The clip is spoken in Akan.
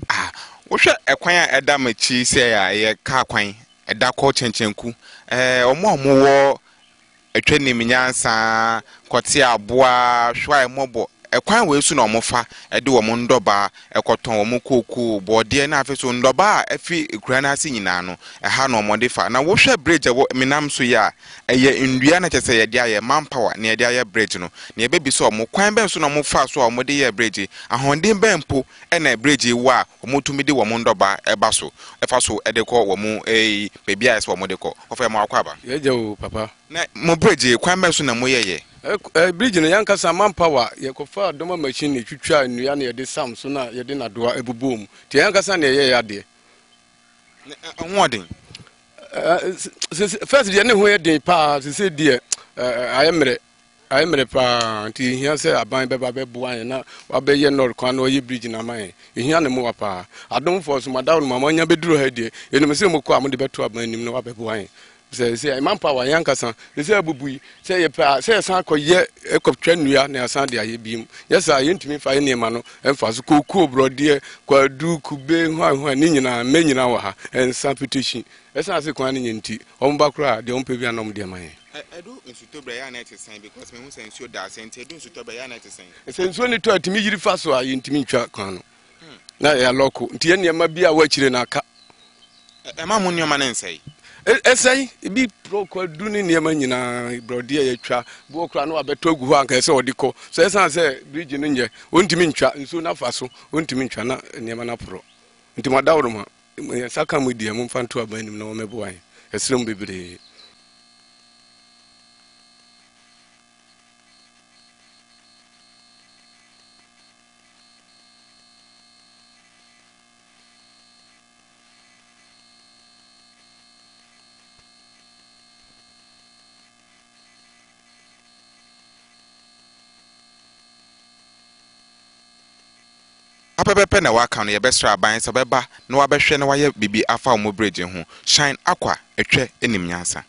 Ah, wohwɛ ekwan a ɛda machi sɛ a ɛyɛ ka kwan ɛda kɔ chenchenku. Ɔmo wo atwa nim nyansa kɔte aboa hwa emɔbɔ ekwan we su na ɔmo fa ɛde ɔmo ndɔba ɛkɔtɔn ɔmo koko bɔde na afɛ so ndɔba a ɛfi ekura na ase nyina no ɛha na ɔmo de fa na wohwɛ bridge ɛwɔ minam so ya ɛyɛ ndua na kyerɛ sɛ yɛde ayɛ manpower na yɛde ayɛ bridge no na yɛbɛbi so ɔmo kwan bɛn so na ɔmo fa so a ɔmo de yɛ bridge ahonden bɛn mpo ɛna bridge wo a ɔmo tumi de ɔmo ndɔba ɛba so ɛfa so ɛde kɔ ɔmo beebi a ɛsɛ ɔmo de kɔ ɔfɛ mo akɔ aba yɛgye o papa na mo bridge kwan bɛn so na mo yɛyɛ bridge no yankasa manpower yɛkɔfa dɔma machine twitwa nnua na yɛde sam so na yɛde nadoa ebubom ti yankasa na yɛyɛ ade ɔhoɔden first deɛ ne ho yɛ den paa sɛ deɛ ayɛ mmerɛ paa nti hia sɛ aban bɛba bɛboa yɛn na wabɛyɛ nɔr kwan na ɔyɛ bridge na ama yɛn ehia ne mo wa paa adomfo so madawo no mama nya bɛduru ha deɛ ɛnum sɛ mokɔ a mo de bɛto aban anim na wabɛboa yɛn sɛ manpower yankasa sɛ abubui sɛ yɛpɛ sɛ yɛsan akɔyɛ ɛkɔtwa nnua na yɛsan de ayɛ biem yɛsa yɛntumi fa yɛ nneɛma no ɛmfa so kokuo borɔdeɛ kwadu kube hwan ne nyinaa mɛ nyinaa wɔ ha ɛnsa petehyi ɛsan ase kwan no nyɛ nti ɔmo ba koraa deɛ ɔmo pɛ bi anam deɛ ma yɛn edu nsuto bra ya na etesen because me hu say nsuo da asente edu nsuto bra ya na etesen sɛ nsuo ne to atimi yiri fa so a yɛntumi ntwa kwan no na yɛ lɔko nti yɛ nneɛma bi a wɔakyire na aka ɛma mo nneɛma ne nsɛe ɛsɛi bi kwadu ne nneɛma nyinaa borɔdeɛ yɛtwa bi wɔ koraa na wabɛtɔ agu hɔ anka sɛ ɔde kɔ sɛ ɛsan sɛ bridge no nyɛ ɔntumi ntwa nsuo no afa so ɔntumi ntwa na nneɛma no aporɔ nti madaworo ma yɛnsa ka mu deɛ momfa nto aba anim na wɔmɛboa yɛn ɛserɛ mu bebree apepepe na waka no yɛbɛsra aban sɛ bɛba na wabɛhwɛ na wayɛ bibi afa mo bridge ho shine akwa etwe enim nyansa